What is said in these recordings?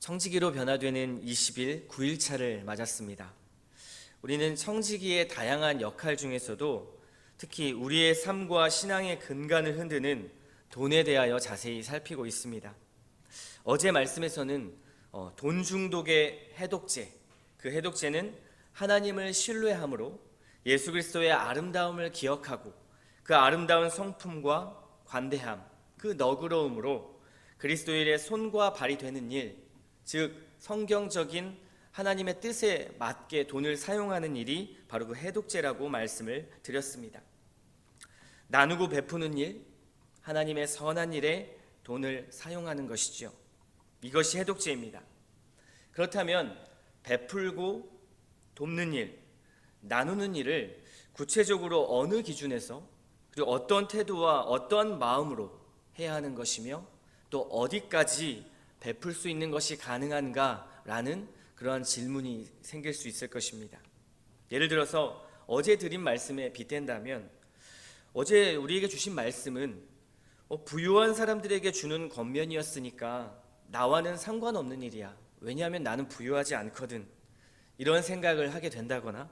청지기로 변화되는 20일 9일차를 맞았습니다. 우리는 청지기의 다양한 역할 중에서도 특히 우리의 삶과 신앙의 근간을 흔드는 돈에 대하여 자세히 살피고 있습니다. 어제 말씀에서는 돈 중독의 해독제, 그 해독제는 하나님을 신뢰함으로 예수 그리스도의 아름다움을 기억하고 그 아름다운 성품과 관대함, 그 너그러움으로 그리스도의 일에 손과 발이 되는 일, 즉 성경적인 하나님의 뜻에 맞게 돈을 사용하는 일이 바로 그 해독제라고 말씀을 드렸습니다. 나누고 베푸는 일, 하나님의 선한 일에 돈을 사용하는 것이죠. 이것이 해독제입니다. 그렇다면 베풀고 돕는 일, 나누는 일을 구체적으로 어느 기준에서 그리고 어떤 태도와 어떤 마음으로 해야 하는 것이며 또 어디까지 베풀 수 있는 것이 가능한가라는 그러한 질문이 생길 수 있을 것입니다. 예를 들어서 어제 드린 말씀에 빗댄다면 어제 우리에게 주신 말씀은 부유한 사람들에게 주는 권면이었으니까 나와는 상관없는 일이야. 왜냐하면 나는 부유하지 않거든. 이런 생각을 하게 된다거나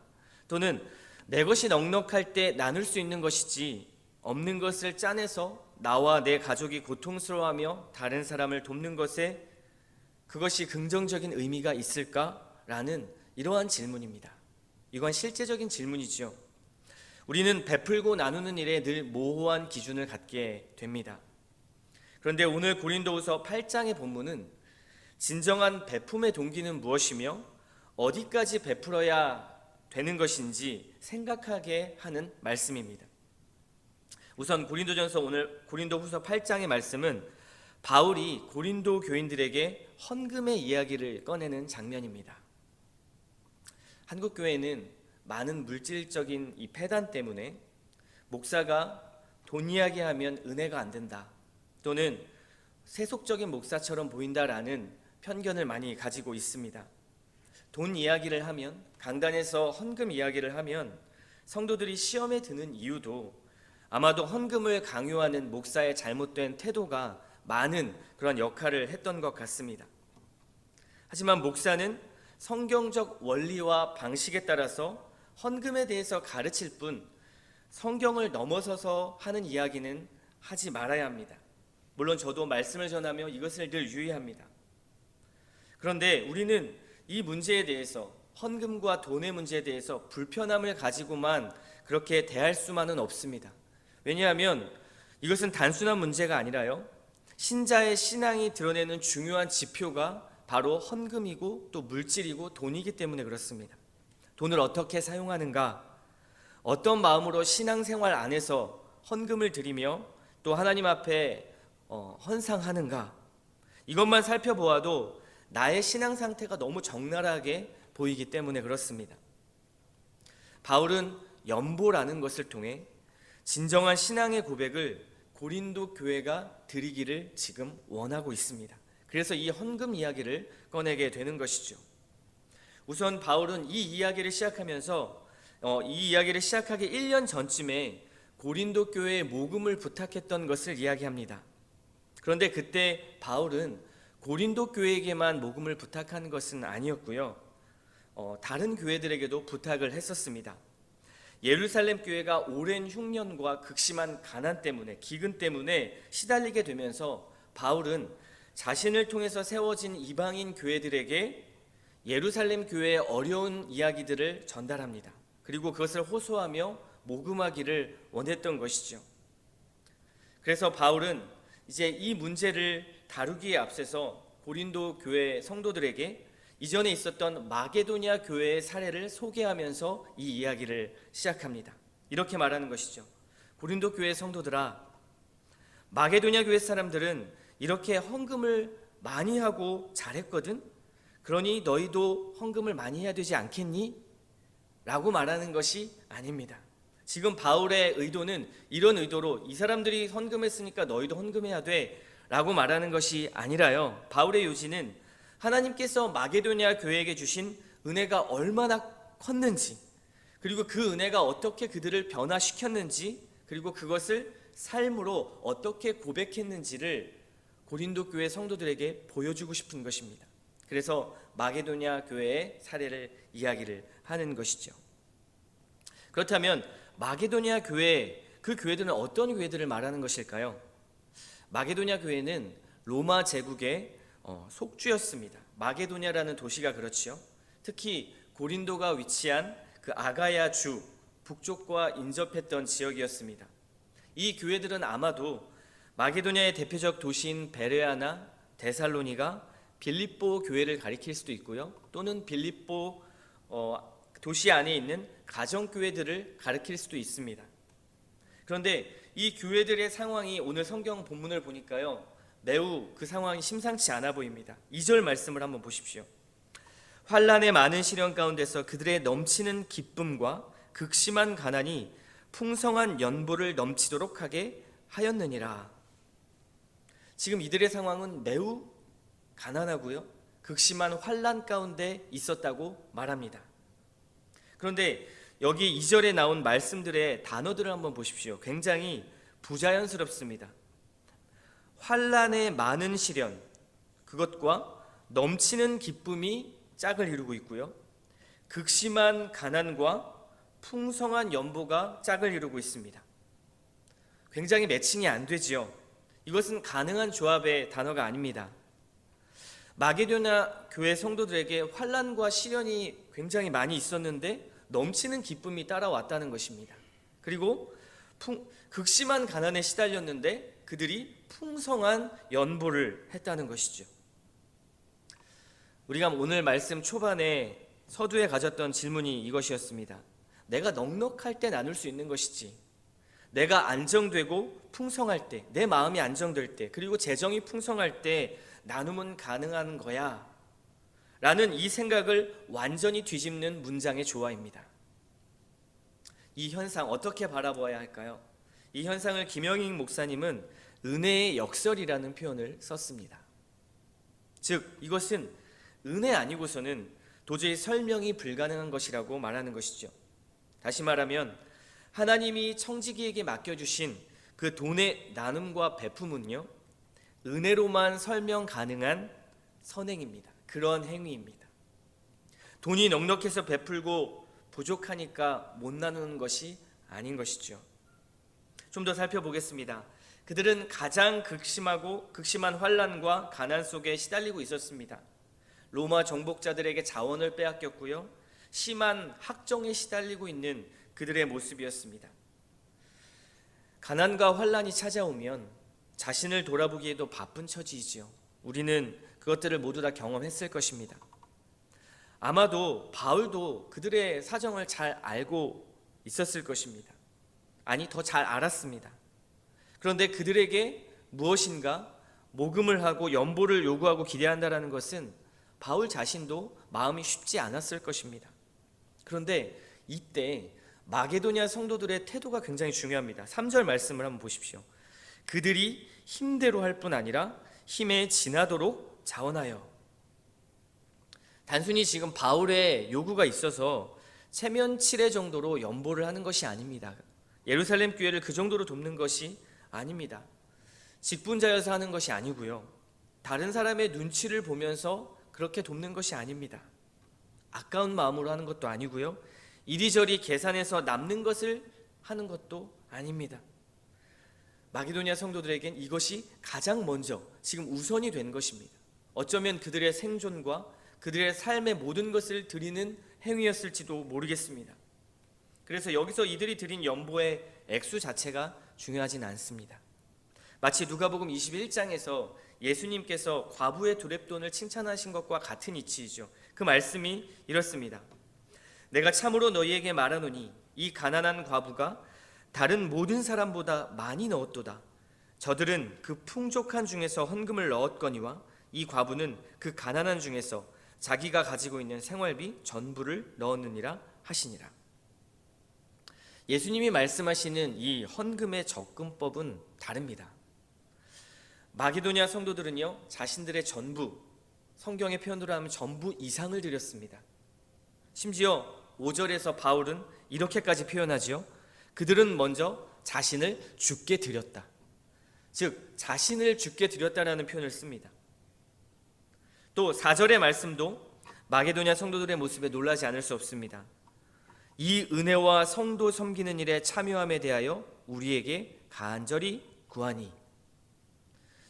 또는 내 것이 넉넉할 때 나눌 수 있는 것이지 없는 것을 짜내서 나와 내 가족이 고통스러워하며 다른 사람을 돕는 것에 그것이 긍정적인 의미가 있을까라는 이러한 질문입니다. 이건 실제적인 질문이죠. 우리는 베풀고 나누는 일에 늘 모호한 기준을 갖게 됩니다. 그런데 오늘 고린도후서 8장의 본문은 진정한 베품의 동기는 무엇이며 어디까지 베풀어야 되는 것인지 생각하게 하는 말씀입니다. 우선 고린도후서 8장의 말씀은 바울이 고린도 교인들에게 헌금의 이야기를 꺼내는 장면입니다. 한국 교회는 많은 물질적인 이 폐단 때문에 목사가 돈 이야기하면 은혜가 안 된다 또는 세속적인 목사처럼 보인다라는 편견을 많이 가지고 있습니다. 돈 이야기를 하면, 강단에서 헌금 이야기를 하면 성도들이 시험에 드는 이유도 아마도 헌금을 강요하는 목사의 잘못된 태도가 많은 그런 역할을 했던 것 같습니다. 하지만 목사는 성경적 원리와 방식에 따라서 헌금에 대해서 가르칠 뿐 성경을 넘어서서 하는 이야기는 하지 말아야 합니다. 물론 저도 말씀을 전하며 이것을 늘 유의합니다. 그런데 우리는 이 문제에 대해서, 헌금과 돈의 문제에 대해서 불편함을 가지고만 그렇게 대할 수만은 없습니다. 왜냐하면 이것은 단순한 문제가 아니라요, 신자의 신앙이 드러내는 중요한 지표가 바로 헌금이고 또 물질이고 돈이기 때문에 그렇습니다. 돈을 어떻게 사용하는가, 어떤 마음으로 신앙생활 안에서 헌금을 드리며 또 하나님 앞에 헌상하는가, 이것만 살펴보아도 나의 신앙 상태가 너무 적나라하게 보이기 때문에 그렇습니다. 바울은 연보라는 것을 통해 진정한 신앙의 고백을 고린도 교회가 드리기를 지금 원하고 있습니다. 그래서 이 헌금 이야기를 꺼내게 되는 것이죠. 우선 바울은 이 이야기를 시작하면서 이 이야기를 시작하기 1년 전쯤에 고린도 교회에 모금을 부탁했던 것을 이야기합니다. 그런데 그때 바울은 고린도 교회에게만 모금을 부탁한 것은 아니었고요, 다른 교회들에게도 부탁을 했었습니다. 예루살렘 교회가 오랜 흉년과 극심한 가난 때문에, 기근 때문에 시달리게 되면서 바울은 자신을 통해서 세워진 이방인 교회들에게 예루살렘 교회의 어려운 이야기들을 전달합니다. 그리고 그것을 호소하며 모금하기를 원했던 것이죠. 그래서 바울은 이제 이 문제를 다루기에 앞서서 고린도 교회 성도들에게 이전에 있었던 마게도냐 교회의 사례를 소개하면서 이 이야기를 시작합니다. 이렇게 말하는 것이죠. 고린도 교회 성도들아, 마게도냐 교회 사람들은 이렇게 헌금을 많이 하고 잘했거든. 그러니 너희도 헌금을 많이 해야 되지 않겠니? 라고 말하는 것이 아닙니다. 지금 바울의 의도는 이런 의도로 이 사람들이 헌금했으니까 너희도 헌금해야 돼 라고 말하는 것이 아니라요, 바울의 요지는 하나님께서 마게도냐 교회에게 주신 은혜가 얼마나 컸는지, 그리고 그 은혜가 어떻게 그들을 변화시켰는지, 그리고 그것을 삶으로 어떻게 고백했는지를 고린도 교회 성도들에게 보여주고 싶은 것입니다. 그래서 마게도냐 교회의 사례를 이야기를 하는 것이죠. 그렇다면 마게도냐 교회, 그 교회들은 어떤 교회들을 말하는 것일까요? 마게도냐 교회는 로마 제국의 속주였습니다. 마게도냐라는 도시가 그렇지요. 특히 고린도가 위치한 그 아가야 주 북쪽과 인접했던 지역이었습니다. 이 교회들은 아마도 마게도냐의 대표적 도시인 베레아나 데살로니가 빌립보 교회를 가리킬 수도 있고요. 또는 빌립보 도시 안에 있는 가정교회들을 가리킬 수도 있습니다. 그런데 이 교회들의 상황이 오늘 성경 본문을 보니까요, 매우 그 상황이 심상치 않아 보입니다. 2절 말씀을 한번 보십시오. 환난의 많은 시련 가운데서 그들의 넘치는 기쁨과 극심한 가난이 풍성한 연보를 넘치도록 하게 하였느니라. 지금 이들의 상황은 매우 가난하고요, 극심한 환난 가운데 있었다고 말합니다. 그런데 여기 2절에 나온 말씀들의 단어들을 한번 보십시오. 굉장히 부자연스럽습니다. 환난의 많은 시련, 그것과 넘치는 기쁨이 짝을 이루고 있고요, 극심한 가난과 풍성한 연보가 짝을 이루고 있습니다. 굉장히 매칭이 안 되지요. 이것은 가능한 조합의 단어가 아닙니다. 마게도냐 교회 성도들에게 환난과 시련이 굉장히 많이 있었는데 넘치는 기쁨이 따라왔다는 것입니다. 그리고 극심한 가난에 시달렸는데 그들이 풍성한 연보를 했다는 것이죠. 우리가 오늘 말씀 초반에 서두에 가졌던 질문이 이것이었습니다. 내가 넉넉할 때 나눌 수 있는 것이지, 내가 안정되고 풍성할 때, 내 마음이 안정될 때, 그리고 재정이 풍성할 때 나눔은 가능한 거야 라는 이 생각을 완전히 뒤집는 문장의 조화입니다. 이 현상 어떻게 바라보아야 할까요? 이 현상을 김영익 목사님은 은혜의 역설이라는 표현을 썼습니다. 즉 이것은 은혜 아니고서는 도저히 설명이 불가능한 것이라고 말하는 것이죠. 다시 말하면 하나님이 청지기에게 맡겨주신 그 돈의 나눔과 베품은요, 은혜로만 설명 가능한 선행입니다. 그런 행위입니다. 돈이 넉넉해서 베풀고 부족하니까 못 나누는 것이 아닌 것이죠. 좀 더 살펴보겠습니다. 그들은 가장 극심한 환난과 가난 속에 시달리고 있었습니다. 로마 정복자들에게 자원을 빼앗겼고요, 심한 학정에 시달리고 있는 그들의 모습이었습니다. 가난과 환난이 찾아오면 자신을 돌아보기에도 바쁜 처지이지요. 우리는 그것들을 모두 다 경험했을 것입니다. 아마도 바울도 그들의 사정을 잘 알고 있었을 것입니다. 아니, 더 잘 알았습니다. 그런데 그들에게 무엇인가 모금을 하고 연보를 요구하고 기대한다는 것은 바울 자신도 마음이 쉽지 않았을 것입니다. 그런데 이때 마게도냐 성도들의 태도가 굉장히 중요합니다. 3절 말씀을 한번 보십시오. 그들이 힘대로 할 뿐 아니라 힘에 지나도록 자원하여. 단순히 지금 바울의 요구가 있어서 체면 칠회 정도로 연보를 하는 것이 아닙니다. 예루살렘 교회를 그 정도로 돕는 것이 아닙니다. 직분자여서 하는 것이 아니고요, 다른 사람의 눈치를 보면서 그렇게 돕는 것이 아닙니다. 아까운 마음으로 하는 것도 아니고요, 이리저리 계산해서 남는 것을 하는 것도 아닙니다. 마게도냐 성도들에겐 이것이 가장 먼저 지금 우선이 된 것입니다. 어쩌면 그들의 생존과 그들의 삶의 모든 것을 드리는 행위였을지도 모르겠습니다. 그래서 여기서 이들이 드린 연보의 액수 자체가 중요하진 않습니다. 마치 누가복음 21장에서 예수님께서 과부의 두렙돈을 칭찬하신 것과 같은 이치이죠. 그 말씀이 이렇습니다. 내가 참으로 너희에게 말하노니 이 가난한 과부가 다른 모든 사람보다 많이 넣었도다. 저들은 그 풍족한 중에서 헌금을 넣었거니와 이 과부는 그 가난한 중에서 자기가 가지고 있는 생활비 전부를 넣었느니라 하시니라. 예수님이 말씀하시는 이 헌금의 접근법은 다릅니다. 마게도냐 성도들은요, 자신들의 전부, 성경의 표현으로 하면 전부 이상을 드렸습니다. 심지어 5절에서 바울은 이렇게까지 표현하지요. 그들은 먼저 자신을 주께 드렸다. 즉 자신을 주께 드렸다라는 표현을 씁니다. 또 4절의 말씀도 마게도냐 성도들의 모습에 놀라지 않을 수 없습니다. 이 은혜와 성도 섬기는 일에 참여함에 대하여 우리에게 간절히 구하니.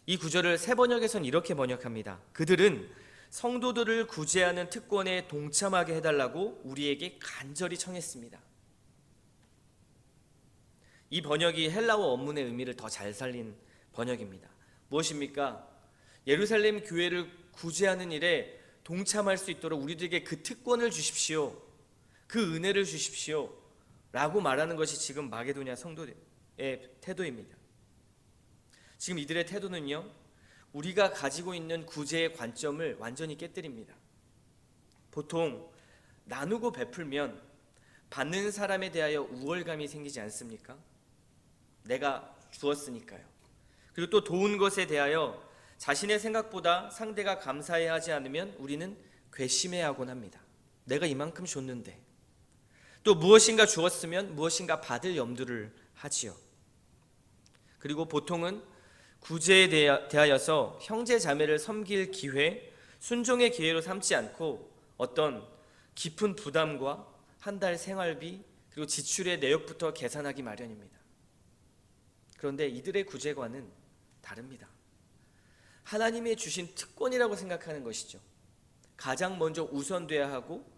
이 구절을 새 번역에선 이렇게 번역합니다. 그들은 성도들을 구제하는 특권에 동참하게 해달라고 우리에게 간절히 청했습니다. 이 번역이 헬라어 원문의 의미를 더 잘 살린 번역입니다. 무엇입니까? 예루살렘 교회를 구제하는 일에 동참할 수 있도록 우리들에게 그 특권을 주십시오. 그 은혜를 주십시오. 라고 말하는 것이 지금 마게도냐 성도의 태도입니다. 지금 이들의 태도는요, 우리가 가지고 있는 구제의 관점을 완전히 깨뜨립니다. 보통 나누고 베풀면 받는 사람에 대하여 우월감이 생기지 않습니까? 내가 주었으니까요. 그리고 또 도운 것에 대하여 자신의 생각보다 상대가 감사해야 하지 않으면 우리는 괘씸해하곤 합니다. 내가 이만큼 줬는데. 또 무엇인가 주었으면 무엇인가 받을 염두를 하지요. 그리고 보통은 구제에 대하여서 형제 자매를 섬길 기회, 순종의 기회로 삼지 않고 어떤 깊은 부담과 한 달 생활비 그리고 지출의 내역부터 계산하기 마련입니다. 그런데 이들의 구제관은 다릅니다. 하나님의 주신 특권이라고 생각하는 것이죠. 가장 먼저 우선돼야 하고,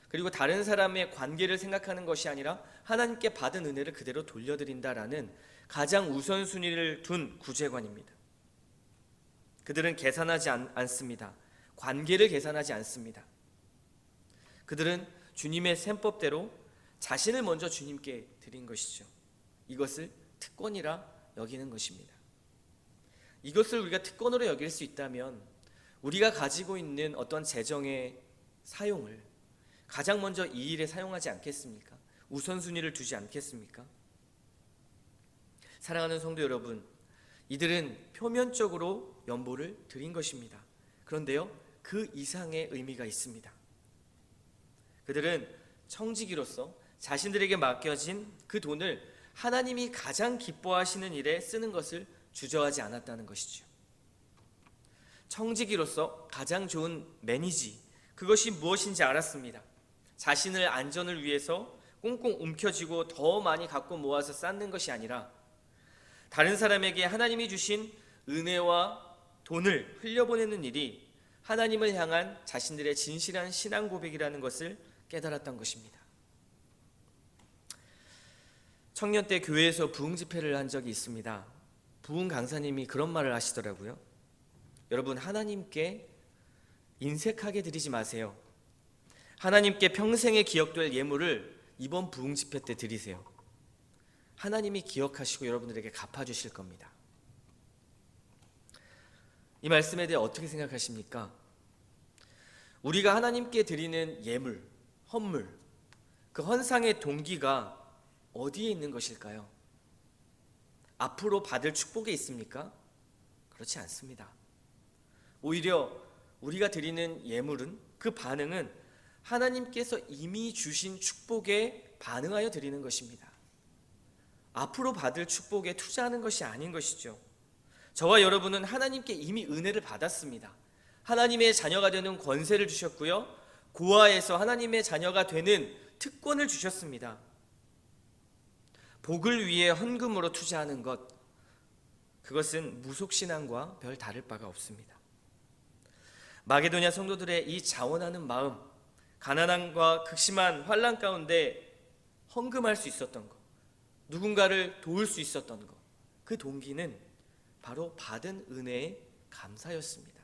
그리고 다른 사람의 관계를 생각하는 것이 아니라 하나님께 받은 은혜를 그대로 돌려드린다라는 가장 우선순위를 둔 구제관입니다. 그들은 계산하지 않습니다. 관계를 계산하지 않습니다. 그들은 주님의 셈법대로 자신을 먼저 주님께 드린 것이죠. 이것을 특권이라 여기는 것입니다. 이것을 우리가 특권으로 여길 수 있다면 우리가 가지고 있는 어떤 재정의 사용을 가장 먼저 이 일에 사용하지 않겠습니까? 우선순위를 두지 않겠습니까? 사랑하는 성도 여러분, 이들은 표면적으로 연보를 드린 것입니다. 그런데요, 그 이상의 의미가 있습니다. 그들은 청지기로서 자신들에게 맡겨진 그 돈을 하나님이 가장 기뻐하시는 일에 쓰는 것을 주저하지 않았다는 것이죠. 청지기로서 가장 좋은 매니지, 그것이 무엇인지 알았습니다. 자신의 안전을 위해서 꽁꽁 움켜쥐고 더 많이 갖고 모아서 쌓는 것이 아니라 다른 사람에게 하나님이 주신 은혜와 돈을 흘려보내는 일이 하나님을 향한 자신들의 진실한 신앙 고백이라는 것을 깨달았던 것입니다. 청년 때 교회에서 부흥 집회를 한 적이 있습니다. 부흥 강사님이 그런 말을 하시더라고요. 여러분, 하나님께 인색하게 드리지 마세요. 하나님께 평생에 기억될 예물을 이번 부흥 집회 때 드리세요. 하나님이 기억하시고 여러분들에게 갚아주실 겁니다. 이 말씀에 대해 어떻게 생각하십니까? 우리가 하나님께 드리는 예물, 헌물, 그 헌상의 동기가 어디에 있는 것일까요? 앞으로 받을 축복에 있습니까? 그렇지 않습니다. 오히려 우리가 드리는 예물은, 그 반응은 하나님께서 이미 주신 축복에 반응하여 드리는 것입니다. 앞으로 받을 축복에 투자하는 것이 아닌 것이죠. 저와 여러분은 하나님께 이미 은혜를 받았습니다. 하나님의 자녀가 되는 권세를 주셨고요, 고아에서 하나님의 자녀가 되는 특권을 주셨습니다. 복을 위해 헌금으로 투자하는 것, 그것은 무속신앙과 별 다를 바가 없습니다. 마게도냐 성도들의 이 자원하는 마음, 가난함과 극심한 환난 가운데 헌금할 수 있었던 것, 누군가를 도울 수 있었던 것, 그 동기는 바로 받은 은혜의 감사였습니다.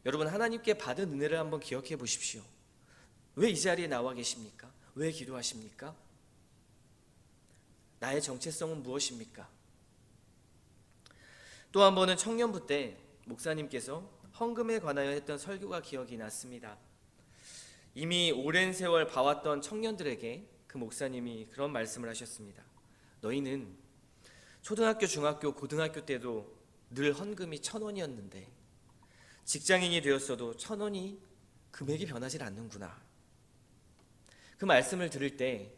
여러분, 하나님께 받은 은혜를 한번 기억해 보십시오. 왜 이 자리에 나와 계십니까? 왜 기도하십니까? 나의 정체성은 무엇입니까? 또 한 번은 청년부 때 목사님께서 헌금에 관하여 했던 설교가 기억이 났습니다. 이미 오랜 세월 봐왔던 청년들에게 그 목사님이 그런 말씀을 하셨습니다. 너희는 초등학교, 중학교, 고등학교 때도 늘 헌금이 1,000원이었는데 직장인이 되었어도 1,000원이 금액이 변하지 않는구나. 그 말씀을 들을 때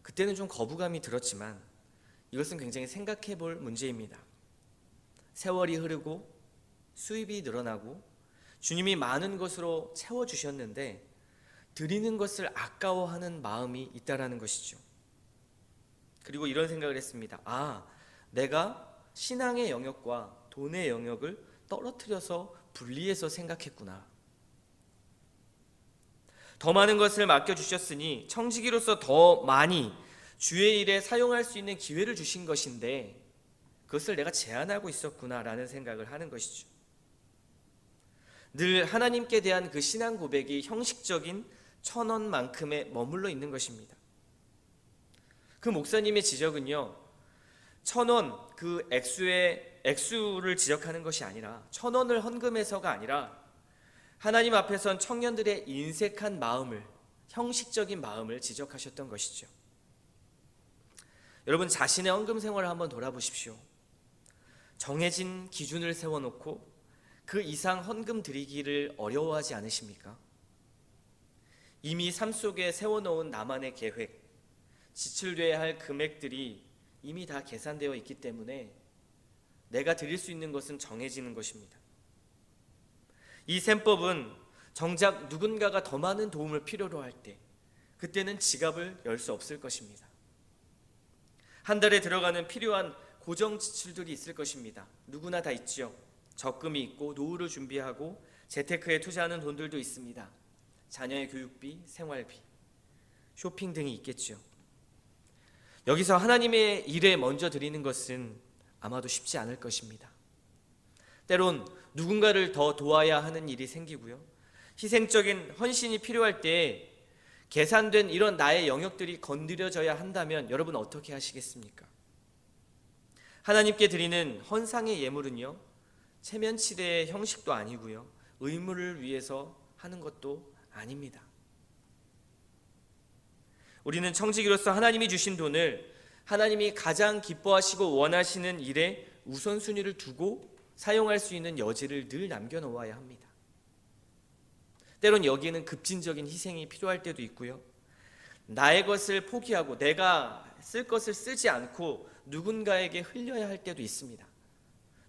그때는 좀 거부감이 들었지만 이것은 굉장히 생각해 볼 문제입니다. 세월이 흐르고 수입이 늘어나고 주님이 많은 것으로 채워주셨는데 드리는 것을 아까워하는 마음이 있다라는 것이죠. 그리고 이런 생각을 했습니다. 내가 신앙의 영역과 돈의 영역을 떨어뜨려서 분리해서 생각했구나. 더 많은 것을 맡겨주셨으니 청지기로서 더 많이 주의 일에 사용할 수 있는 기회를 주신 것인데 그것을 내가 제한하고 있었구나라는 생각을 하는 것이죠. 늘 하나님께 대한 그 신앙 고백이 형식적인 1,000원만큼에 머물러 있는 것입니다. 그 목사님의 지적은요, 1,000원 그 액수를 지적하는 것이 아니라 1,000원을 헌금해서가 아니라 하나님 앞에선 청년들의 인색한 마음을, 형식적인 마음을 지적하셨던 것이죠. 여러분, 자신의 헌금 생활을 한번 돌아보십시오. 정해진 기준을 세워놓고 그 이상 헌금 드리기를 어려워하지 않으십니까? 이미 삶 속에 세워놓은 나만의 계획, 지출돼야 할 금액들이 이미 다 계산되어 있기 때문에 내가 드릴 수 있는 것은 정해지는 것입니다. 이 셈법은 정작 누군가가 더 많은 도움을 필요로 할 때 그때는 지갑을 열 수 없을 것입니다. 한 달에 들어가는 필요한 고정 지출들이 있을 것입니다. 누구나 다 있죠. 적금이 있고 노후를 준비하고 재테크에 투자하는 돈들도 있습니다. 자녀의 교육비, 생활비, 쇼핑 등이 있겠죠. 여기서 하나님의 일에 먼저 드리는 것은 아마도 쉽지 않을 것입니다. 때론 누군가를 더 도와야 하는 일이 생기고요. 희생적인 헌신이 필요할 때 계산된 이런 나의 영역들이 건드려져야 한다면 여러분 어떻게 하시겠습니까? 하나님께 드리는 헌상의 예물은요, 체면치레의 형식도 아니고요, 의무를 위해서 하는 것도 아닙니다. 우리는 청지기로서 하나님이 주신 돈을 하나님이 가장 기뻐하시고 원하시는 일에 우선순위를 두고 사용할 수 있는 여지를 늘 남겨놓아야 합니다. 때론 여기에는 급진적인 희생이 필요할 때도 있고요. 나의 것을 포기하고 내가 쓸 것을 쓰지 않고 누군가에게 흘려야 할 때도 있습니다.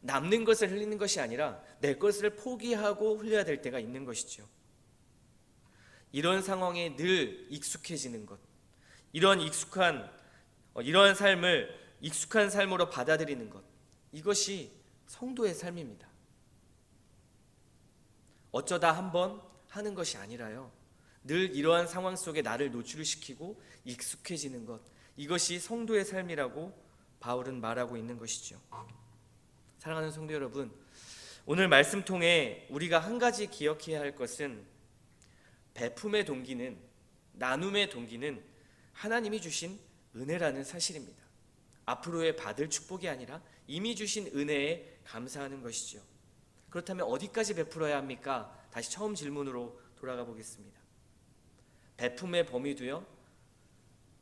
남는 것을 흘리는 것이 아니라 내 것을 포기하고 흘려야 될 때가 있는 것이죠. 이런 상황에 늘 익숙해지는 것, 이러한 삶을 익숙한 삶으로 받아들이는 것, 이것이 성도의 삶입니다. 어쩌다 한번 하는 것이 아니라요, 늘 이러한 상황 속에 나를 노출시키고 익숙해지는 것, 이것이 성도의 삶이라고 바울은 말하고 있는 것이죠. 사랑하는 성도 여러분, 오늘 말씀 통해 우리가 한 가지 기억해야 할 것은 베품의 동기는, 나눔의 동기는 하나님이 주신 은혜라는 사실입니다. 앞으로의 받을 축복이 아니라 이미 주신 은혜에 감사하는 것이죠. 그렇다면 어디까지 베풀어야 합니까? 다시 처음 질문으로 돌아가 보겠습니다. 베품의 범위도요,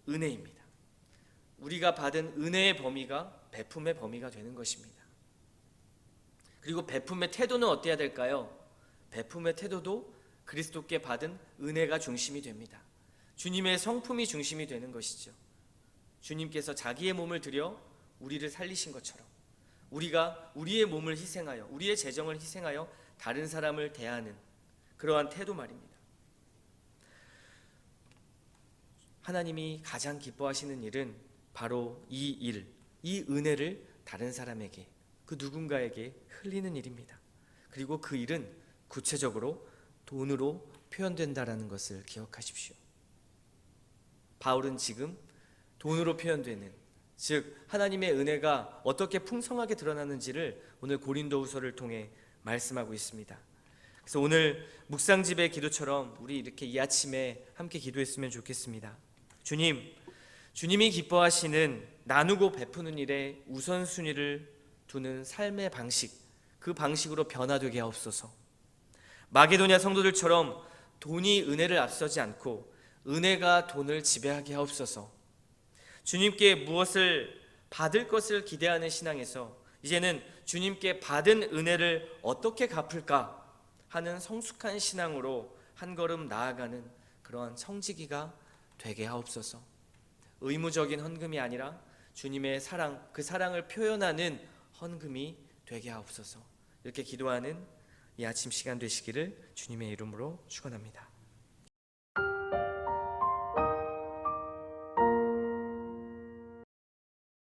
은혜입니다. 우리가 받은 은혜의 범위가 베품의 범위가 되는 것입니다. 그리고 베품의 태도는 어때야 될까요? 베품의 태도도 그리스도께 받은 은혜가 중심이 됩니다. 주님의 성품이 중심이 되는 것이죠. 주님께서 자기의 몸을 들여 우리를 살리신 것처럼 우리가 우리의 몸을 희생하여, 우리의 재정을 희생하여 다른 사람을 대하는 그러한 태도 말입니다. 하나님이 가장 기뻐하시는 일은 바로 이 일, 이 은혜를 다른 사람에게, 그 누군가에게 흘리는 일입니다. 그리고 그 일은 구체적으로 돈으로 표현된다라는 것을 기억하십시오. 바울은 지금 돈으로 표현되는, 즉 하나님의 은혜가 어떻게 풍성하게 드러나는지를 오늘 고린도후서를 통해 말씀하고 있습니다. 그래서 오늘 묵상집의 기도처럼 우리 이렇게 이 아침에 함께 기도했으면 좋겠습니다. 주님이 기뻐하시는 나누고 베푸는 일에 우선순위를 두는 삶의 방식, 그 방식으로 변화되게 하옵소서. 마게도냐 성도들처럼 돈이 은혜를 앞서지 않고 은혜가 돈을 지배하게 하옵소서. 주님께 무엇을 받을 것을 기대하는 신앙에서 이제는 주님께 받은 은혜를 어떻게 갚을까 하는 성숙한 신앙으로 한 걸음 나아가는 그러한 청지기가 되게 하옵소서. 의무적인 헌금이 아니라 주님의 사랑, 그 사랑을 표현하는 헌금이 되게 하옵소서. 이렇게 기도하는 이 아침 시간 되시기를 주님의 이름으로 축원합니다.